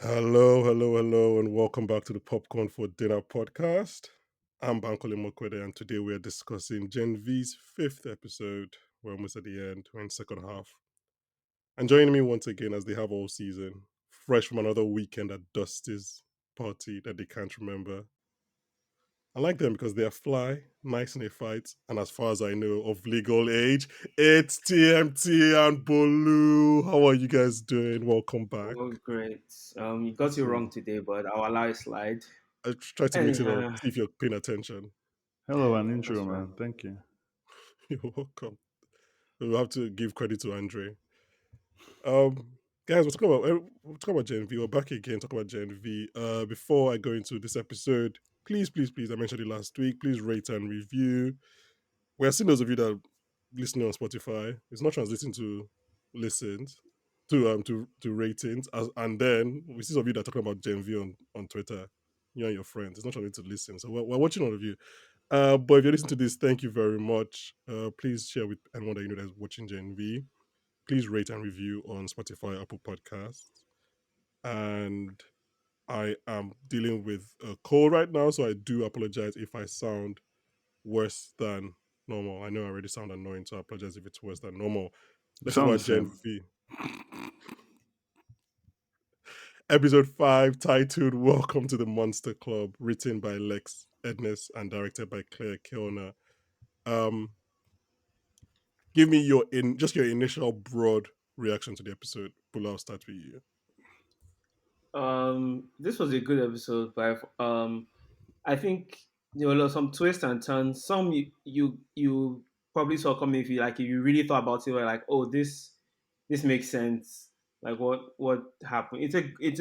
Hello, and welcome back to the Popcorn for Dinner podcast. I'm Bankole and today we are discussing Gen V's fifth episode. We're almost at the end, we're in second half. And joining me once again, as they have all season, fresh from another weekend at Dusty's party that they can't remember. I like them because they are fly, nice in a fight, and as far as I know, of legal age, it's TMT and Bolu. How are you guys doing? Welcome back. Oh, great. You got it wrong today, but I'll allow it slide. I try to mix And it up, see if you're paying attention. Hello, an intro, that's fine. man. Thank you. You're welcome. We'll have to give credit to Andre. Guys, we're talking about Gen V. We're back again, talking about Gen V. Before I go into this episode, please, I mentioned it last week. Please rate and review. We're seeing those of you that are listening on Spotify. It's not translating to listens, to ratings, and then we see some of you that are talking about Gen V on Twitter. You and your friends. It's not translating to listen. So we're watching all of you. But if you're listening to this, thank you very much. Please share with anyone that you know that's watching Gen V. Please rate and review on Spotify, Apple Podcasts. And I am dealing with a cold right now, so I do apologize if I sound worse than normal. I know I already sound annoying, so I apologize if it's worse than normal. You Let's talk sound the about Gen same. V. Episode 5, titled Welcome to the Monster Club, written by Lex Edness and directed by Claire Kilner. Um, Give me your initial broad reaction to the episode. Bula, I'll start with you. This was a good episode, but I think there were some twists and turns. Some you probably saw coming if you really thought about it, were like, oh, this makes sense. Like what happened? It's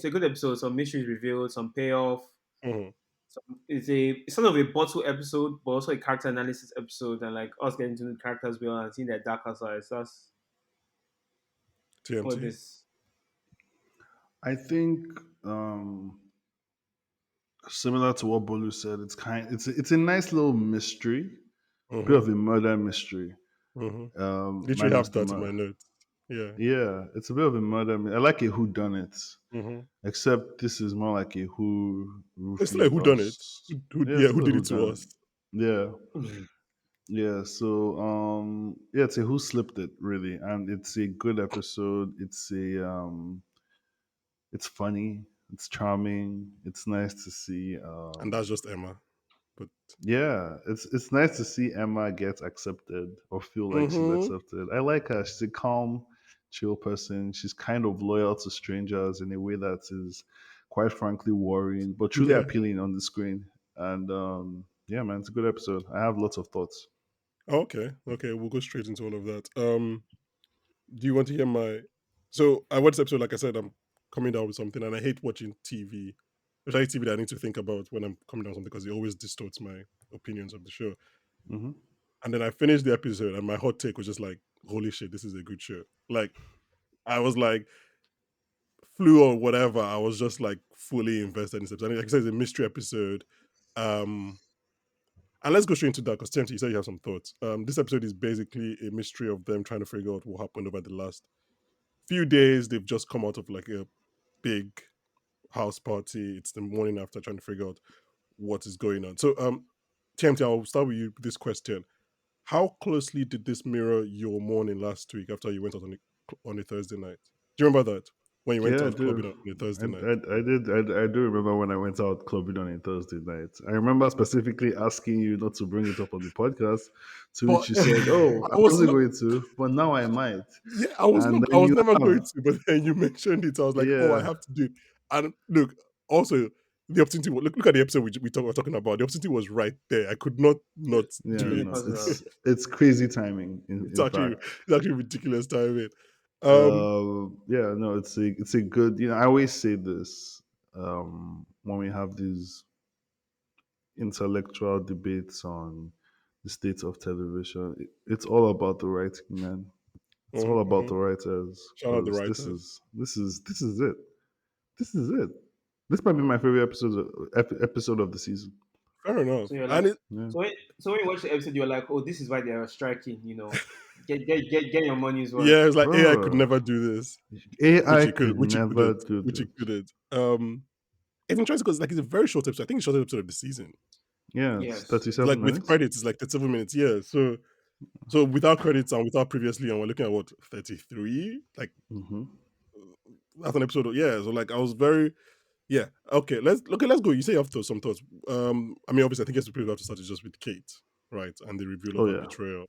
a good episode. Some mysteries revealed, some payoff. Mhm. It's sort of a bottle episode, but also a character analysis episode, and like us getting to know the characters well and seeing their darker sides. That's what TMT. this. I think similar to what Bolu said, it's a nice little mystery, bit Mm-hmm. of a murder mystery. Mm-hmm. Literally Minus have the that in my murder. notes. Yeah. Yeah, it's a bit of a murder. I like a who done it, Mm-hmm. except this is more like a who It's like roofied who done it? us. Who Yeah, yeah, it's who still a did who it to done us? it. Yeah, yeah. So yeah, it's a who slipped it really, and it's a good episode. It's funny. It's charming. It's nice to see. And that's just Emma. But Yeah, it's nice to see Emma get accepted or feel like she's mm-hmm. accepted. I like her. She's a calm, chill person. She's kind of loyal to strangers in a way that is, quite frankly, worrying, but truly Yeah. appealing on the screen. And yeah, man, it's a good episode. I have lots of thoughts. Okay. Okay, we'll go straight into all of that. Do you want to hear my so I watched this episode, like I said, I'm coming down with something and I hate watching TV. Especially TV that I need to think about when I'm coming down with something because it always distorts my opinions of the show. Hmm. And then I finished the episode, and my hot take was just like, "Holy shit, this is a good show!" Like I was like, flu or whatever. I was just like fully invested in this episode. And like I said, it's a mystery episode. Um, and let's go straight into that because Tim, you said you have some thoughts. This episode is basically a mystery of them trying to figure out what happened over the last few days. They've just come out of like a big house party. It's the morning after trying to figure out what is going on. So, TMT, I'll start with you with this question. How closely did this mirror your morning last week after you went out on a Thursday night? Do you remember that when you went Yeah, I out do. clubbing on a Thursday night? I did. I do remember when I went out clubbing on a Thursday night. I remember specifically asking you not to bring it up on the podcast, to But which you said, "Oh, I I was wasn't not. going to, but now I might." Yeah, I was And not. I then was you never going have, to. But then you mentioned it. I was like, oh, I yeah, have to do it. And look, also the opportunity. Look at the episode we're talking about. The opportunity was right there. I could not yeah. do Really it. No, positive. it's crazy timing. It's In actually fact, it's actually ridiculous timing. Um, yeah, no, it's a good. I always say this when we have these intellectual debates on the state of television. It's all about the writing, man. It's all about mhm. the writers Shout out the because this writers. is this is this is it. This is it. This might be my favorite episode of the season. Fair enough. So you're like, And it so when you watch the episode, you're like, oh, this is why they are striking. Get your money's worth. Yeah, it's like AI could Bro, never do this, AI could which it never couldn't, do which it this. couldn't. It's interesting because like it's a very short episode. I think it's the shortest episode of the season. Yeah, it's Yes. 37 Like with minutes. credits, it's like 37 minutes. Yeah, so without credits and without previously, and we're looking at what 33. Like Hmm. that's an episode. Yeah, so like I was very yeah. Let's go. You say you have some thoughts. I mean, obviously, I think it's pretty have to start is just with Kate, right, and the reveal of Oh, her yeah. betrayal.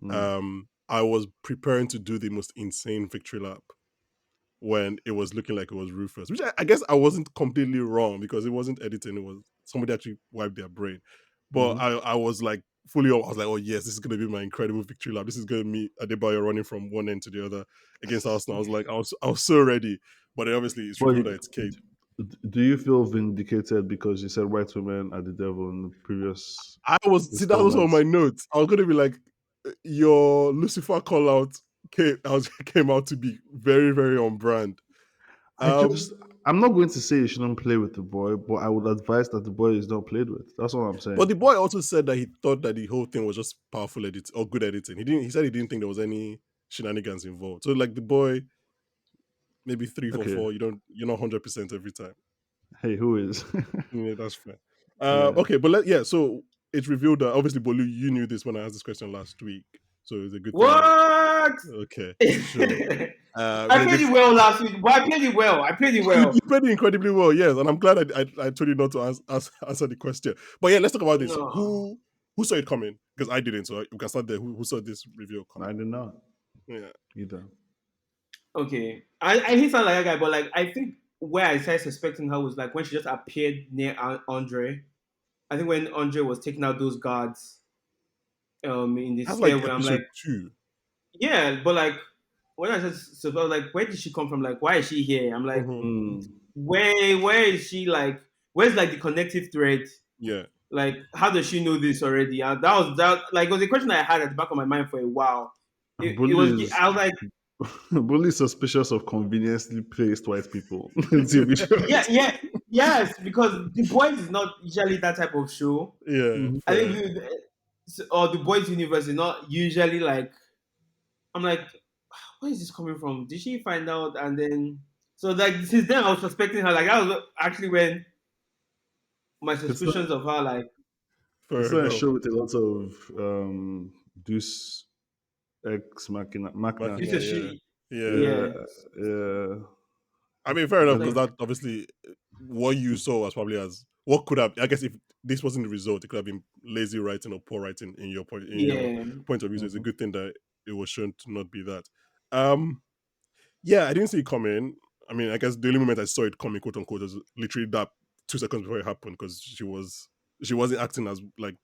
Mm. I was preparing to do the most insane victory lap when it was looking like it was Rufus, which I guess I wasn't completely wrong because it wasn't editing. It was somebody actually wiped their brain. But Hmm. I was like fully on. I was like, oh yes, this is going to be my incredible victory lap. This is going to be Adebayo running from one end to the other against Arsenal. I was like, I was so ready. But then obviously it's But revealed that it's Kate. do you feel vindicated because you said white women are the devil in the previous That was on my installments? notes. I was going to be like, your Lucifer call out came out to be very, very on brand. I Um, just, I'm not going to say you shouldn't play with the boy, but I would advise that the boy is not played with. That's all I'm But saying. the boy also said that he thought that the whole thing was just powerful edit or good editing. He didn't. He said he didn't think there was any shenanigans involved. So like the boy, maybe three for Okay. four. You're not 100% every time. Hey, who is? Yeah, that's fair. Yeah. Okay, but yeah. So it's revealed that obviously Bolu, you knew this when I asked this question last week. So it's a good thing. What? Okay, sure. I Yeah, played this, it well last week. But I played it well. I played it you well. played it incredibly well, yes, and I'm glad I told you not to answer the question. But yeah, let's talk about this. No. Who saw it coming? Because I didn't, so we can start there. Who saw this reveal I coming? did not Yeah. either. Okay. I hate sound like a guy, but like I think where I started suspecting her was like when she just appeared near Andre. I think when Andre was taking out those guards in the That's like stairway, I'm episode like, two. yeah, but like when I just so I was like, where did she come from? Like, why is she here? I'm like, Mm-hmm. Mm. where is she? Like, where's like the connective thread? Yeah. Like, how does she know this already? And that was that. Like, it was a question I had at the back of my mind for a while. It was. Bully is I was like, Bully is suspicious of conveniently placed white people in TV yeah, shows. yeah, yes, because the boys is not usually that type of show. Yeah. Mhm. I Fair. think, or the boys' universe is not usually like. I'm like, where is this coming from? Did she find out? And then, so like since then, I was suspecting her. Like that was actually when my It's not suspicions of her, like, it's Fair not a enough. show with a lot of Deus Ex Machina. this Machina. is Yeah. she. Yeah. Yeah, Yeah, yeah. I mean, fair I enough was because like, that obviously what you saw was probably as what could have. I guess if this wasn't the result, it could have been lazy writing or poor writing in your yeah, point of view. So it's a Mhm. good thing that it was shown to not be that. Um. Yeah, I didn't see it coming. I mean, I guess the only moment I saw it coming, quote unquote, was literally that 2 seconds before it happened because she wasn't acting as like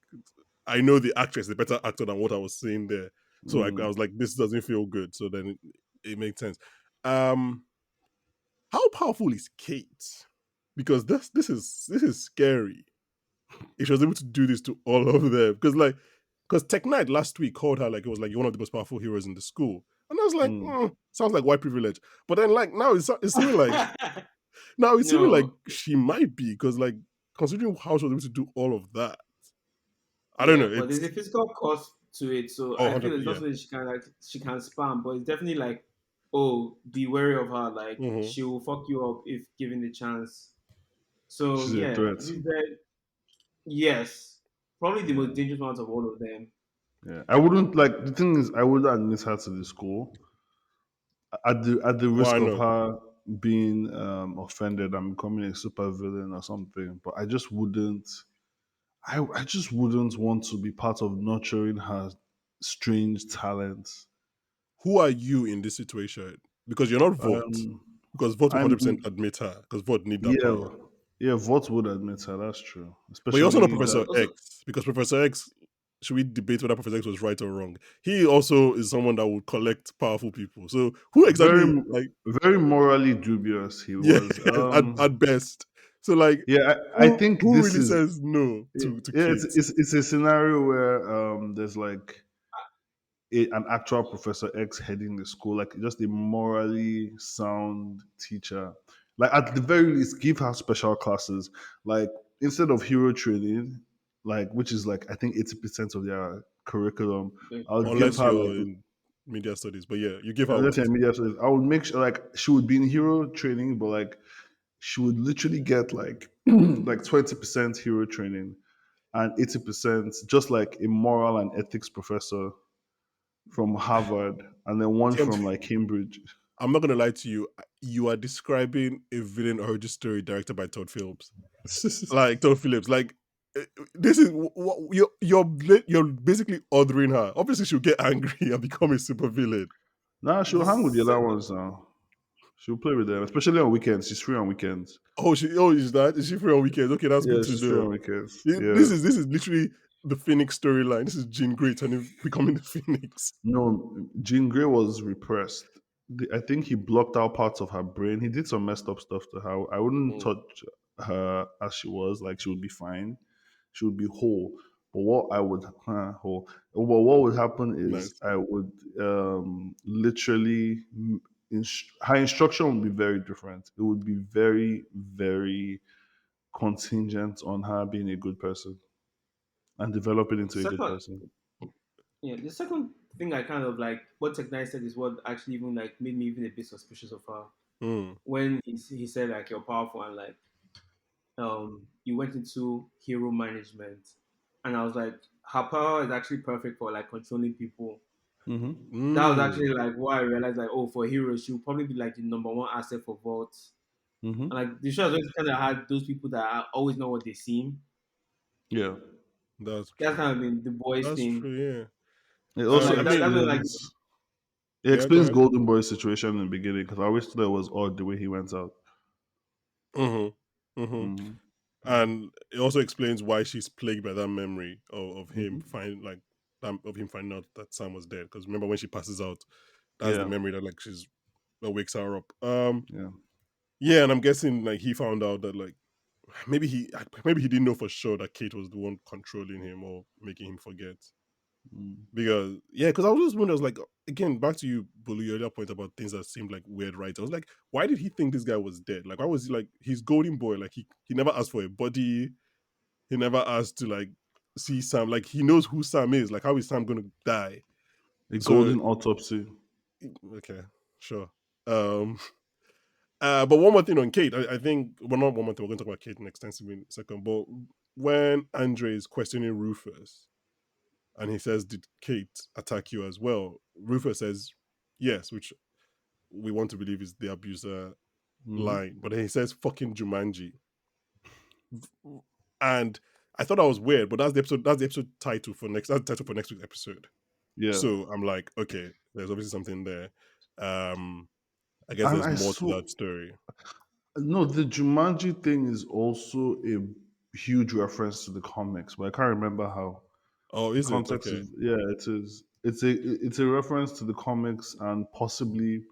I know the actress is a better actor than what I was seeing there. So I Mm. was like, this doesn't feel good. So then it made sense. Um, how powerful is Kate? Because this is scary. If she was able to do this to all of them, because Tech Knight last week called her like it was like one of the most powerful heroes in the school, and I was like, Mm. sounds like white privilege. But then like now it's seeming like no, she might be because like considering how she was able to do all of that, I don't yeah, know. but there's a It's physical cost to it, so I feel 100. it's not Yeah. something she can like she can spam, but it's definitely like, oh, be wary of her. Like Hmm. she will fuck you up if given the chance. So She's a yeah, threat. this guy, yes, probably the most Yeah. dangerous ones of all of them. Yeah. I wouldn't like the thing is I would admit her to the school at the Why risk of not? her being offended and becoming a super villain or something. But I just wouldn't want to be part of nurturing her strange talents. Who are you in this situation? Because you're not Vought. Um, Because Vought will I 100% mean, admit her. Because Vought need that yeah, power. yeah, Vought would admit her. That's true, But you also know especially Also, Professor that. also, X. Because Professor X, should we debate whether Professor X was right or wrong? He also is someone that would collect powerful people. So who Very, exactly like very morally dubious he yeah, was. at best. So like Yeah, I who think who this really is says no to yeah, Kate? it's a scenario where there's like an actual Professor X heading the school, like just a morally sound teacher. Like at the very least, give her special classes. Like instead of hero training, like which is like I think 80% of their curriculum, okay. I'll give Unless her you're like in. media studies. But yeah, you give her Let's what? say media studies. I would make sure like she would be in hero training, but like she would literally get like like 20% hero training and 80% just like a moral and ethics professor from Harvard and then one TMT. from like Cambridge. I'm not gonna lie to you. You are describing a villain origin story directed by Todd Phillips. Like Todd Phillips. Like this is what you're basically othering her. Obviously, she'll get angry and become a super villain. Nah, The she'll hang with the other second, ones now. She'll play with them, especially on weekends. She's free on weekends. Is that is she free on weekends? Okay, that's good Yeah, to she's free know. on weekends. This Yeah. is literally the Phoenix storyline. This is Jean Grey turning becoming the Phoenix. No, Jean Grey was repressed. I think he blocked out parts of her brain. He did some messed up stuff to her. I wouldn't Mm, touch her as she was. Like she would be fine. She would be whole. But what I would whole. But what would happen is nice. I would literally her instruction would be very different. It would be very very contingent on her being a good person and developing into a good second, person. yeah, the second thing I kind of like what Tech9 said is what actually even like made me even a bit suspicious of her Mm, when he said like you're powerful and like you went into hero management, and I was like her power is actually perfect for like controlling people. Mm-hmm. That was mm, actually like why I realized like oh for heroes she'll probably be like the number one asset for vaults. And Mm-hmm. like the show has always kind of had those people that always know what they seem. Yeah. that's That's true. kind of been the boys That's thing. true. Yeah. It So also I like that's mean, been like explains. It yeah. Go explains ahead. Golden Boy's situation in the beginning because I always thought it was odd the way he went out. Mm-hmm. Mm-hmm. Mm-hmm. And it also explains why she's plagued by that memory of him Mm-hmm. finding like of him finding out that Sam was dead. Because remember when she passes out, that's the Yeah. memory that like she's that wakes her up. Yeah. Yeah, and I'm guessing like he found out that like maybe he didn't know for sure that Kate was the one controlling him or making him forget. Mm. Because yeah, because I was just wondering, I was like, again, back to you, Bolu, your earlier point about things that seemed like weird, right? I was like, why did he think this guy was dead? Like, why was he like he's golden boy? Like he never asked for a body. He never asked to like see Sam. Like he knows who Sam is. Like how is Sam gonna die? A So golden autopsy. okay, sure. Um but one more thing on Kate. I think well not one more thing, we're gonna talk about Kate in extensively in a second. But when Andre is questioning Rufus and he says, did Kate attack you as well? Rufus says yes, which we want to believe is the abuser Mm-hmm. line. But then he says fucking Jumanji. And I thought that was weird, but that's the episode title for next that's the title for next week's episode. Yeah. So I'm like, okay, there's obviously something there. Um, I guess And there's I more to saw that story. no, the Jumanji thing is also a huge reference to the comics, but I can't remember how. Oh, The is it? context Okay. is yeah, it is. It's a reference to the comics and possibly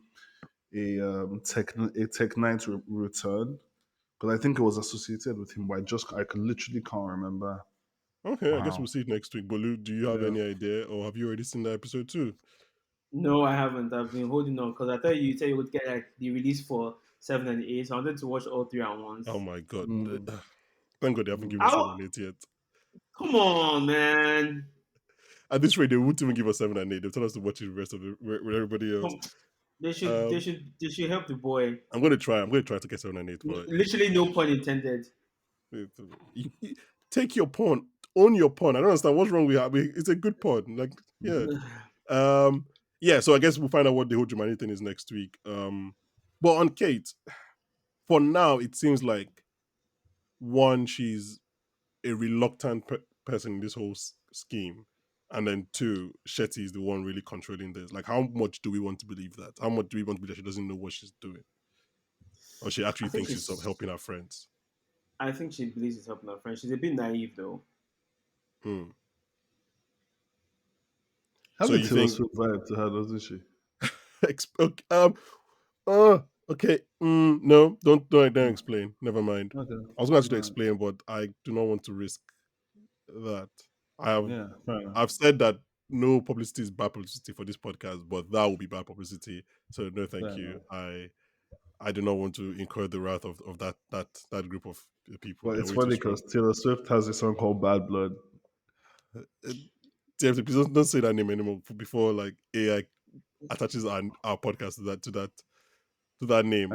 a Tech Knight return because I think it was associated with him, but I could literally can't remember Okay, I guess we'll how. see it next week. Bolu, do you have Yeah. any idea, or have you already seen that episode too? no I haven't. I've been holding on because I thought you said you would get like the release for 7 and 8. So I wanted to watch all three at Oh once. my god! Mm, Thank God they haven't given us mm. seven How? and eight yet. Come on, man. At this rate, they won't even give us seven and eight. They'll tell us to watch it the rest of the with everybody else. Come. They should. They Um, should. They should help the boy. I'm going to try. I'm going to try to get seven and eight, but Literally, no pun intended. take your pawn, own your pawn. I don't understand what's wrong with that. It's a good pawn. Like, yeah, um, yeah. So I guess we'll find out what the whole Germany thing is next week. But on Kate, for now, it seems like one, she's a reluctant person in this whole scheme, and then two, Shetty is the one really controlling this. Like, how much do we want to believe that? How much do we want to believe that she doesn't know what she's doing, or she I actually think thinks she's she's. helping her friends? I think she believes it's helping her friend. She's a bit naive though. Hmm. Has So a you Taylor think? Swift vibe to her, doesn't she? Okay, okay. No, don't explain. Never mind. Okay. I was going to ask you to All right. explain, but I do not want to risk that. I have Yeah, fair enough. I've said that no publicity is bad publicity for this podcast, but that will be bad publicity. So no, Fair thank you. enough. I do not want to incur the wrath of that group of people. But They're it's way too funny strong. because Taylor Swift has a song called Bad Blood. Uh, TFT, please don't say that name anymore before like AI. attaches our podcast to that name.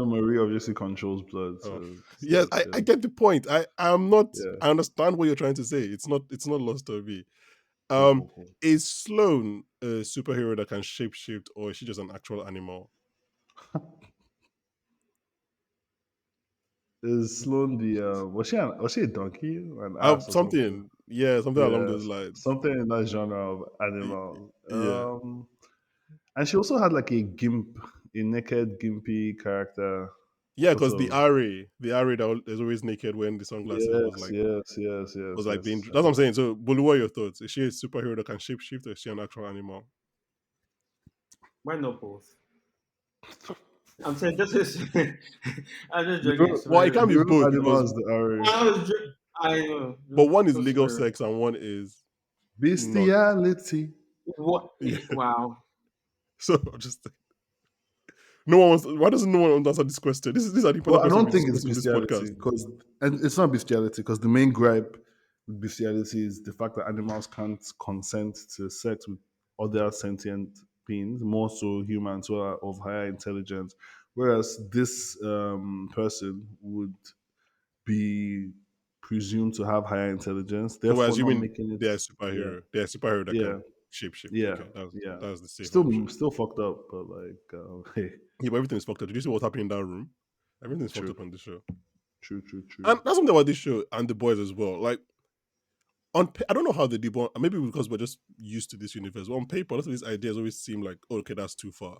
Marie obviously controls blood, Oh, so yes, I get the point. I am not. yeah. I understand what you're trying to say. It's not lost on me. Cool, Um, cool, cool. is Sloane a superhero that can shapeshift, or is she just an actual animal? Is Sloan the was she a donkey, an ass or something? Something, yeah, something along those Yes, lines. something in that genre of Y- animals. Yeah, And she also had like a naked gimpy character, yeah, sort because of. the Ari that is always naked wearing the sunglasses Yes, yes, yes, was yes, like being. yes. That's what I'm saying. So, Bolu, what are your thoughts? Is she a superhero that can shapeshift, or is she an actual animal? Why not both? I'm saying this is. I'm just The joking. real, Well, it Superhero. can the be real both animal because, is the Ari. I was. I know. but one is Just legal superhero. sex and one is not. Bestiality. What? Yeah. Wow. So I'm just no one wants. Why doesn't no one answer this question? These are the Well, important I questions don't we think it's discuss in this bestiality podcast. because, and it's not bestiality because the main gripe with bestiality is the fact that animals can't consent to sex with other sentient beings, more so humans who are of higher intelligence. Whereas this person would be presumed to have higher intelligence, So we're therefore not assuming making it. they're a Yeah, superhero. They're a superhero that yeah, can shapeshift. yeah, Okay, yeah. that's the safe Still, option. still fucked up, but hey, Yeah, but everything is fucked up. Did you see what's happening in that room? Everything's fucked true, up on this show, true, true, true. and that's something about this show and the boys as well. Like I don't know how they did, but maybe because we're just used to this universe. But on paper, a lot of these ideas always seem like, oh, okay, that's too far.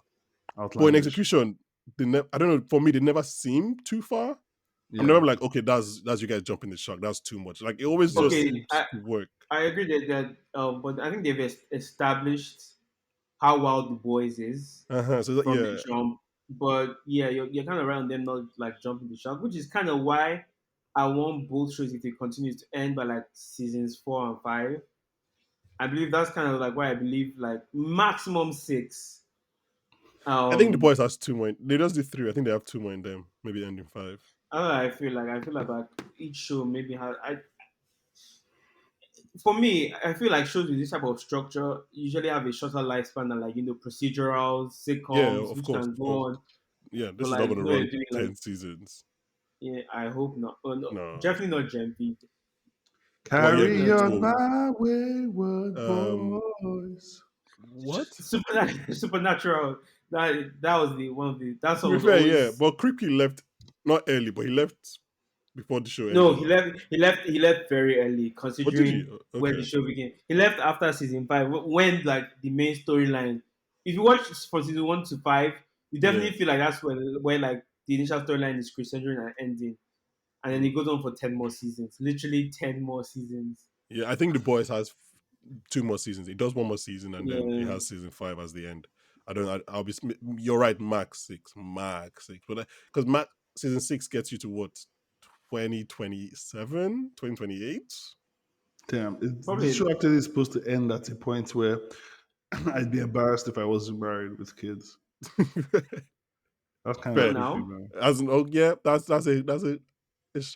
But in Outlandish. execution, I don't know. For me, they never seem too far. I'm Yeah. never like, okay, that's you guys jumping the shark. That's too much. Like it always just Yeah. Okay. seems to work. I agree but I think they've established how wild the boys is So from the yeah, jump. But yeah, you're kind of around them not like jumping the shark, which is kind of why I want both shows if they continue to end by like seasons 4 and 5. I believe that's kind of like why I believe like maximum six. I think the Um, boys has two more. They just did three. I think they have two more in them. Maybe ending five. I don't know. I feel like each show maybe has. For me, I feel like shows with this type of structure usually have a shorter lifespan than like procedurals, Yeah, sitcoms, which can of go course. on Yeah, for this is not like going to you're run doing like 10 seasons. yeah. I hope not. Oh, no, No. definitely not Gen V. Well, yeah, Definitely Carry not it's Gen on, V. cool. my wayward Um, boys. what? Supernatural. That was the one of the that To song be was fair, yeah, always but Creepy left not early, but he left before the show no. ended. He left very early What did he? considering where the Okay, show began. He left after season 5 when like the main storyline. If you watch from season 1 to 5, you yeah, definitely feel like that's where like the initial storyline is crescendoing and ending, and then it goes on for 10 more seasons. Literally 10 more seasons. yeah. I think the boys has two more seasons. He does one more season, and then he Yeah, has season five as the end. I don't. I'll be. You're right. Max six. But because Max season six gets you to what 2027, 2028. Damn, this probably show actually is supposed to end at a point where I'd be embarrassed if I wasn't married with kids. That's kind of not Fair. creepy, now. man. As oh yeah, that's a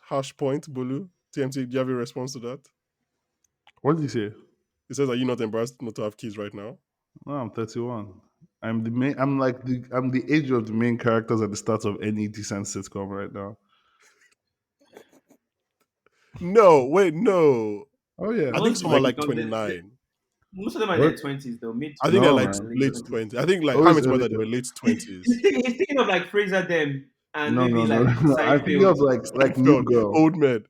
harsh point, Bulu. TMT, do you have a response to that? What did you say? It says, are you not embarrassed not to have kids right now? No, I'm 31. I'm the main. I'm the age of the main characters at the start of any decent sitcom right now. No, wait, no. Oh yeah, I think Most some are people like like become 29. most of them are in what? their 20s though, mid I think they're twenties No like and man, late late 20s. 20s. I think like How I always Met Your early Mother, they were 30s. late 20s. He's thinking of like Fraser them and No, maybe no, no, like no. I'm thinking Seinfeld. of like New Seinfeld, Girl, old man.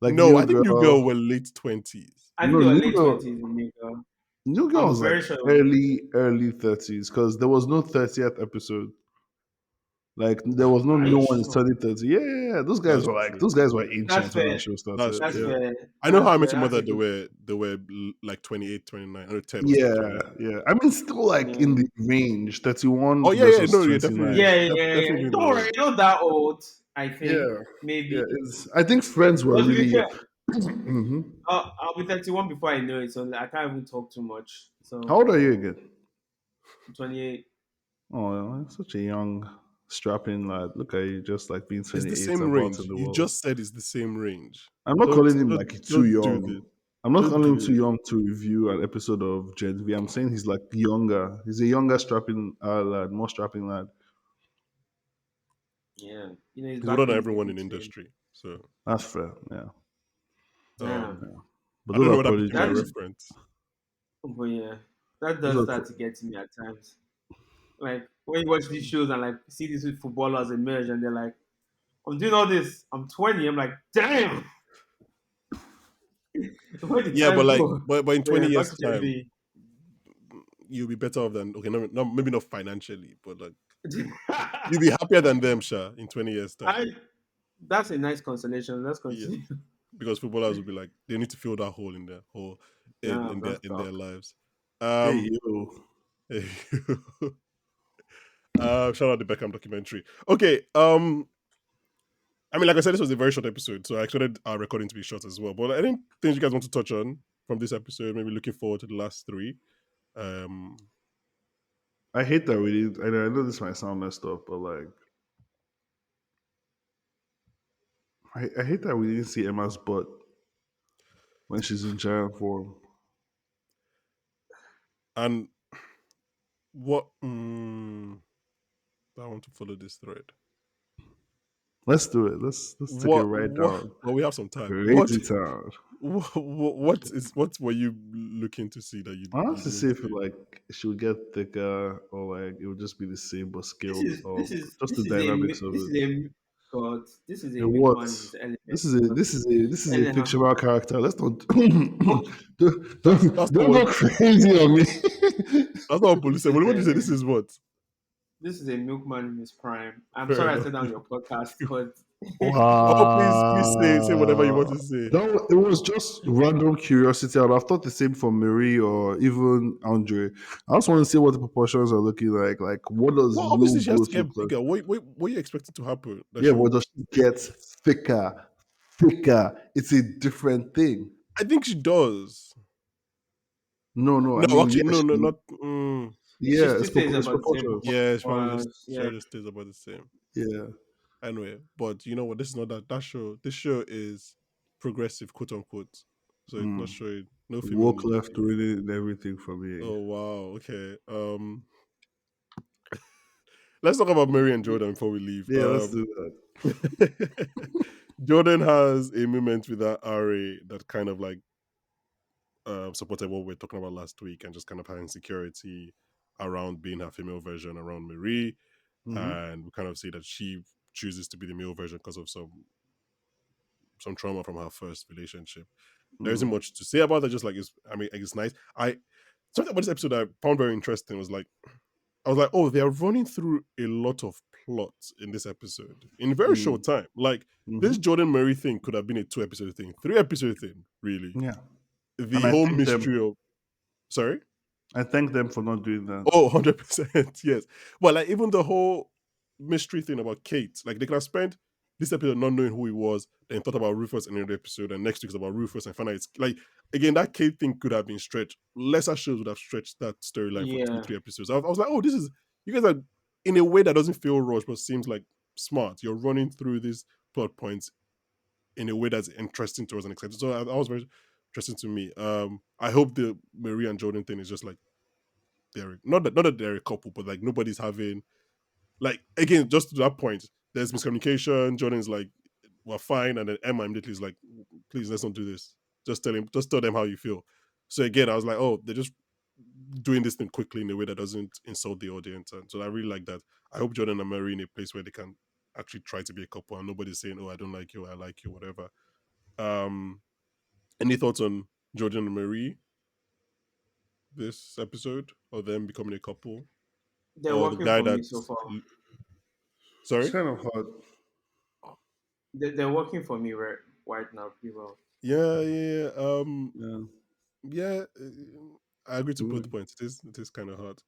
like No, New I think New Girl Girl. were late 20s. I think No, they were New late Girl. 20s in New Girl. New Girl I'm was like very sure. early 30s because there was no 30th episode. Like there was no Are you no one is sure? turning 30. Yeah, yeah, yeah. That's true. Those guys were That's ancient when that fair. show That's started. That's Yeah. true. fair. I know How That's I Met fair. Your That's Mother, a they good. were like 28, 29. I know 10 or something, Yeah, 29. yeah. I mean still like Yeah. in the range, Oh 31 yeah, yeah, versus no, yeah, definitely, 29. Yeah, yeah, yeah, yeah. definitely in the Don't worry, range. you're not that old. I think Yeah. maybe. Yeah, it's I think friends were But to be really fair, Mhm. I'll be 31 before I know it, so I can't even talk too much. How So old are you again? 28. Oh, such a young, strapping lad. Look at you, just like being It's the 28 same about range. in the You world. just said it's the same range. I'm not Don't calling him don't like too don't do this. young. I'm not Don't calling do him too this. young to review an episode of Gen V. I'm saying he's like younger. He's a younger strapping lad, more strapping lad. Yeah, his He's older than background is everyone getting in to him. industry. So That's fair. Yeah, Yeah, um, but I don't those know are where that became a that prodigies. reference. but yeah, that Those does are start to get to me at times. Like when you watch these shows and like see these footballers emerge and they're like, I'm doing all this. I'm 20. I'm like, damn, where the Yeah, but time like, go? but in But 20 yeah, back years to Gen time, V. you'll be better off than okay, no, maybe not financially, but like you'll be happier than them, Sha, in 20 years time. I That's a nice consolation. Let's Yeah, continue. because footballers will be like they need to fill that hole in their hole Damn, in their that's dark. lives. hey Um, yo. shout out the Beckham documentary. Okay, I mean, like I said, this was a very short episode, so I expected our recording to be short as well. But any things you guys want to touch on from this episode? Maybe looking forward to the last three. Um, I hate that we did. I know this might sound messed up, but like, I hate that we didn't see Emma's butt when she's in giant form. and what? I want to follow this thread. Let's do it. Let's take it What? right What? down. Well, we have some time. Right it down. What were you looking to see that I want you to didn't see if it, see? like she would get thicker or like it would just be the same but This scaled is or this is just the this is a dynamics of this it. is a God. This is a It milk what? man in his element. This is a Anyhow, fictional character. Let's not but That's not don't what go crazy on me. that's not what police this said. is What do you say? a This is what? this is a milkman in his prime. I'm Fair sorry I enough. said that on your podcast, but Oh, please say whatever you want Wow. to say. No, it was just random curiosity. I would have thought the same for Marie or even Andre. I just want to see what the proportions are looking like. Like, what does Well, real obviously she has to growth look get like? bigger. What are you expecting to happen? That Yeah, she but will. does she get thicker? Thicker. It's a different thing. I think she does. No, no. I No, mean, actually, yeah, no, she, no, not. she Yeah, still stays it's about the same proportions. yeah. She probably yeah. just stays about the same. Yeah. Anyway, but you know what? This is not that show. This show is progressive, quote unquote. So it's not showing no female Woke left nudity. ruining everything for me. Oh wow. Okay. Let's talk about Mary and Jordan before we leave. Yeah, let's do that. Jordan has a moment with that RA that kind of like supported what we were talking about last week and just kind of had insecurity around being her female version around Marie. Mm-hmm. And we kind of see that she chooses to be the male version because of some trauma from her first relationship. There isn't Mm-hmm. much to say about it. Just like I mean, it's nice. Something about this episode I found very interesting was like I was like, oh, they are running through a lot of plots in this episode in a very short time. Like this Mm-hmm. Jordan Murray thing could have been a 2 episode thing, 3 episode thing, really. Yeah. And The whole mystery of sorry. I thank them for not doing that. Oh, 100%. Yes. But like even the whole mystery thing about Kate, like they could have spent this episode not knowing who he was, then thought about Rufus in another episode, and next week is about Rufus and find out it's like again that Kate thing could have been stretched. Lesser shows would have stretched that storyline for two, Yeah. 3 episodes. I was like, oh, this is you guys are in a way that doesn't feel rushed, but seems like smart. You're running through these plot points in a way that's interesting to us and exciting. So that was very interesting to me. I hope the Marie and Jordan thing is just like they're not that they're a couple, but like nobody's having like again just to that point. There's miscommunication. Jordan's like, "We're fine," and then Emma immediately is like, "Please, let's not do this. Just tell them how you feel." So again, I was like, "Oh, they're just doing this thing quickly in a way that doesn't insult the audience," and so I really like that. I hope Jordan and Mary in a place where they can actually try to be a couple and nobody's saying, "Oh, I don't like you, I like you," whatever. Um, any thoughts on Jordan and Marie this episode, or them becoming a couple? They're Or the working guy for me that so far. It's sorry, kind of hard. They're working for me right now pretty well. yeah, Yeah. yeah, I agree to both Mm. points. It is kind of hard.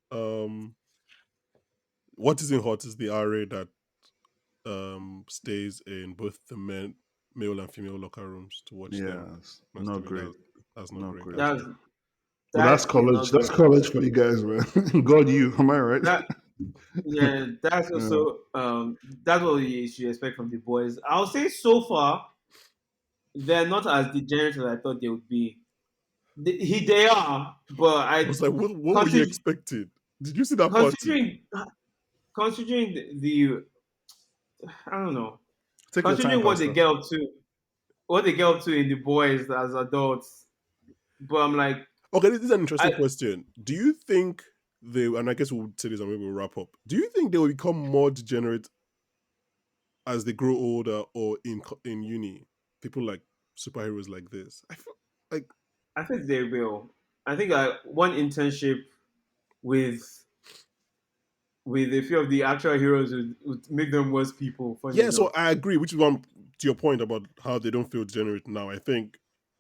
What isn't hot is the RA that stays in both the male and female locker rooms to watch them Yes. Not masturbate. great. That's not Not great. great. That's That's true. But that's that is college. not That's great. college for you guys, man. God, you. Am I right? That Yeah, that's Yeah. also that's what you should expect from the boys. I'll say so far they're not as degenerate as I thought they would be. they are, but I was like, what were you consider, expecting? Did you see that party? considering considering the I don't know, Take your time, considering what they Pastor. get up to, what they get up to in the boys as adults. But I'm like, Okay, this is an I interesting question. Do you think they, and I guess we'll say this and maybe we'll wrap up. Do you think they will become more degenerate as they grow older or in uni? People like superheroes like this. I feel like I think they will. I think one internship with with a few of the actual heroes would make them worse people. Funny yeah, so enough, I agree, which is one to your point about how they don't feel degenerate now. I think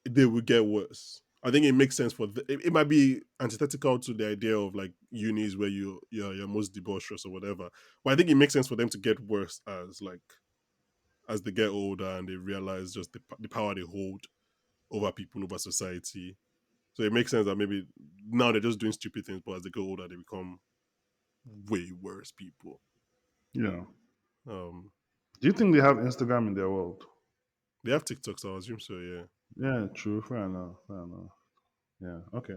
they will get worse. I think it makes sense for it might be antithetical to the idea of like unis where you're most debaucherous or whatever. But I think it makes sense for them to get worse as they get older and they realize just the power they hold over people, over society. So it makes sense that maybe now they're just doing stupid things, but as they get older, they become way worse people. Yeah. Um, Do you think they have Instagram in their world? they have TikTok, so I assume so. Yeah, Yeah, true. Fair enough. Fair enough. Yeah. Okay.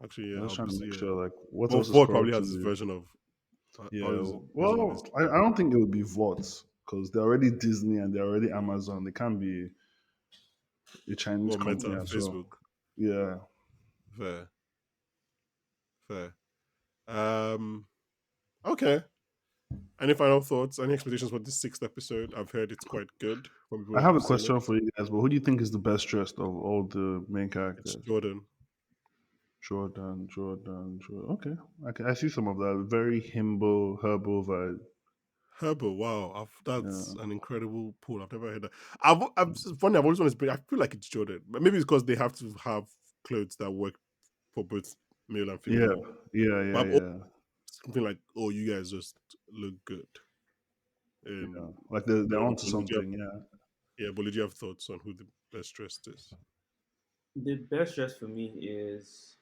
actually, I yeah, was trying to make yeah. sure, like, what Well, else is VOD scroll up probably to has this the. version of Yeah. probably has this version of Well, I Instagram. don't think it would be VODs because they're already Disney and they're already Amazon. They can't be a Chinese Well, company Meta, as well. Facebook, Yeah. fair, fair. Um, okay. Any final thoughts? Any expectations for this sixth episode? I've heard it's quite good from people I who have a have seen it. question for you guys, but who do you think is the best dressed of all the main It's characters? Jordan. Jordan. Okay. I see some of that. Very himbo, herbo vibe. Herbo, wow, that's Yeah. an incredible pull. I've never heard that. I've it's funny. I've always wanted to, but I feel like it's Jordan, but maybe it's because they have to have clothes that work for both male and Yeah. female. But Yeah. I've always Yeah. something like, oh, you guys just look good. Yeah. And Like I they're don't know, onto would you have, something. Yeah. yeah, but did you have thoughts on who the best dressed is? the best dress for me is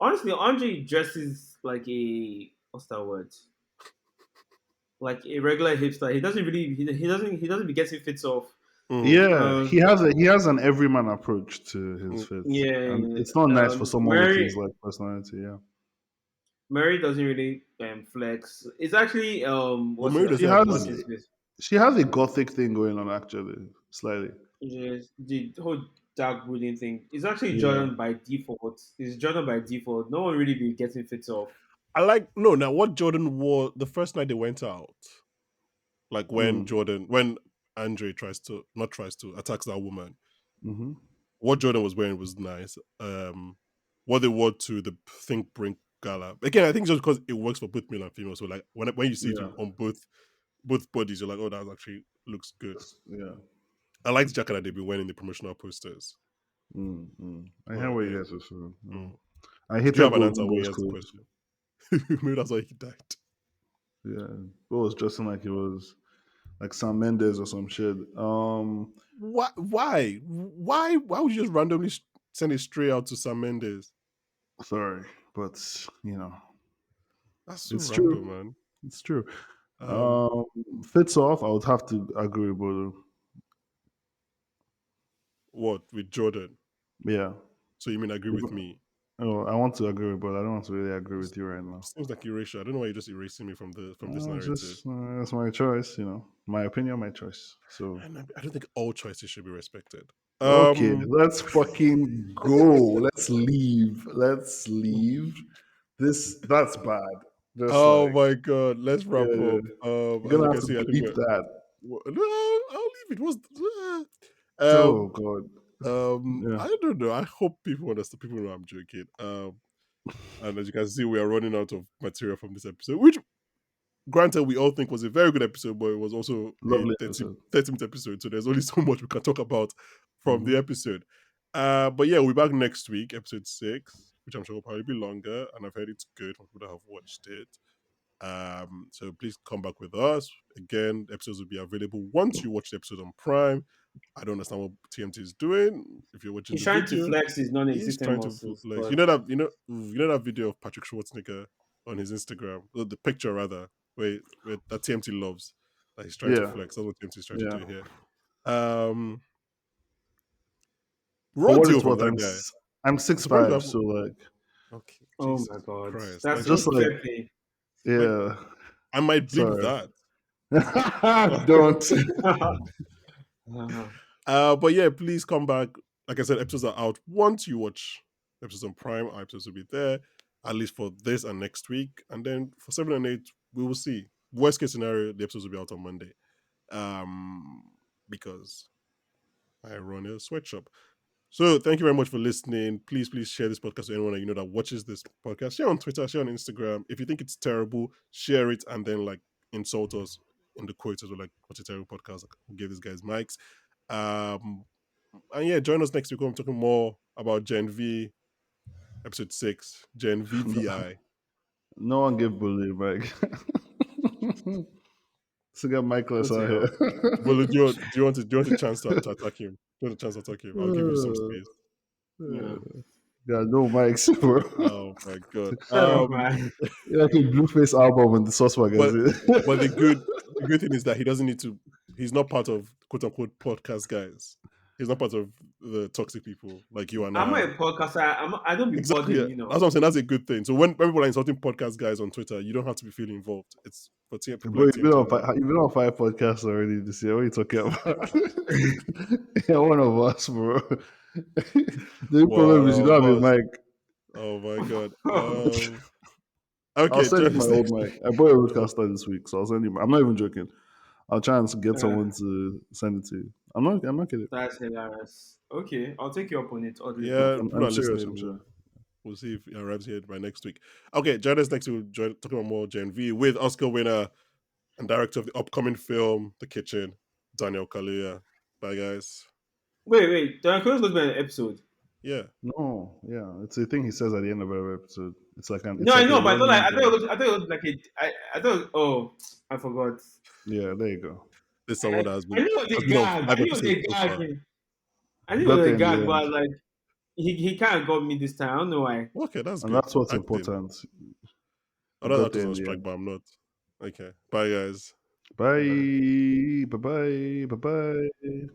honestly Andre dresses like a what's that word? Like a regular hipster. He doesn't really he doesn't be getting fits off. Mm, Yeah, Um, he has an everyman approach to his mm. fits, and yeah, it's not nice for someone with his Mary like personality. Yeah, Mary doesn't really flex. It's actually But what's Mary that? she doesn't have What's has his money. face? a gothic thing going on actually, slightly. Yes, the whole dark brooding thing. It's actually Yeah. Jordan by default. It's Jordan by default. No one really be getting fits off. I like no now what Jordan wore the first night they went out. Like Mm. when Andre tries to not tries to attacks that woman. Hmm. What Jordan was wearing was nice. What they wore to the Think Brink gala. Again, I think just because it works for both male and female. So like when you see it Yeah. on both bodies, you're like, oh, that actually looks good. Yeah. I like the jacket that they've been wearing in the promotional posters. I hear But what you yeah. guys are saying. Mm. I Did you hated have an Bo answer in when those you asked the clothes. question? Maybe that's why he died. Yeah, Bo was dressing like he was like Sam Mendes or some shit. Why? Why would you just randomly send it straight out to Sam Mendes? Sorry, but you know, That's so it's random, true. man. It's true. Um, Fits off. I would have to agree with Bodo. what with Jordan? Yeah. So you mean agree with me? Oh, I want to agree with Bodo. I don't want to really agree with you right now. Seems like erasure. I don't know why you're just erasing me from this It's narrative. just that's my choice. My opinion, my choice. So And I don't think all choices should be respected. okay, Um. let's fucking go. Let's leave. Let's leave. This that's bad. Just Oh like my god. Let's wrap yeah, up. you're As gonna you have can to see, I think bleep that. no, I'll leave it. Was Oh um god. Yeah. I don't know. I hope people understand. People know I'm joking. And as you can see, we are running out of material from this episode, which granted we all think was a very good episode, but it was also a Lovely 30, episode. 30-minute episode. So there's only so much we can talk about from Hmm. the episode. But yeah, we'll be back next week, episode 6, which I'm sure will probably be longer. And I've heard it's good from people that have watched it. So please come back with us. Again, the episodes will be available once you watch the episode on Prime. I don't understand what TMT is doing. If you're watching He's the trying to video, flex his he's non-existent trying to muscles, flex. but You know that video of Patrick Schwarzenegger on his Instagram, the picture rather, where that TMT loves that he's trying to Yeah. flex. That's what TMT is trying to Yeah. do here. Um, For raw what deal it's from worth, that guy. I'm I'm six surprised you five, haven't. so like Okay, Oh my Jesus god, Christ. that's Like, just like fair play. like yeah. I might bleep Sorry. that. Don't. But yeah, please come back. Like I said, episodes are out. Once you watch episodes on Prime, our episodes will be there, at least for this and next week. And then for 7 and 8, we will see. Worst case scenario, the episodes will be out on Monday. Um, because I run a sweatshop. So thank you very much for listening. Please, please share this podcast with anyone that you know that watches this podcast. Share on Twitter, share on Instagram. If you think it's terrible, share it and then like insult us in the quotes as well, like what's a terrible podcast? Like, we'll give these guys mics. Um and yeah, join us next week when I'm talking more about Gen V, episode 6, Gen VVI. No one give bully Mike. So got Michaelis What the out hell? Well, here. do you want a chance to attack him? Do you want a chance to attack him? I'll give you some space. Yeah. Got no mics, bro. Oh my god. Shut up, man. Yeah, like a Blueface album in the Source But magazine. but the good thing is that he doesn't need to. He's not part of quote unquote podcast guys. He's not part of the toxic people like you and I'm not a I. podcaster. I don't be Exactly. Yeah. bothering, you That's know. what I'm saying. That's a good thing. So when people are insulting podcast guys on Twitter, you don't have to be feeling involved. It's for people Bro, like TMT and I. you've been on 5 podcasts already this year. What are you talking about? Yeah, one of us, bro. The problem is you Wow, don't have a boss. mic. Oh my god. I'll Okay, send you join my us old next mic. week. I bought a roadcaster this week, so I'll send you. I'm not even joking. I'll try and get Uh, someone to send it to you. I'm not kidding. that's hilarious. Okay, I'll take you up on it, oddly enough. Yeah, people I'm are serious. listening. I'm serious. We'll see if he arrives here by next week. Okay, join us next week. Talking about more Gen V with Oscar winner and director of the upcoming film The Kitchen, Daniel Kaluuya. Bye, guys. Wait. Darren Cruz going to be an episode. Yeah. No, yeah, it's a thing he says at the end of every episode. No, it's I like a know, but running gag. I thought it was like a, I thought, oh, I forgot. Yeah, there you go. This is someone that I knew it was has a been on gag. 5 episodes so far. I knew it Got was there a in the gag, end, but like, he kind of got me this time. I don't know why. Okay, that's and good. that's what's Acting. important. Other Got actors there on in the strike, end. but I'm not. Okay. Bye, guys. Bye, bye, bye, bye, bye.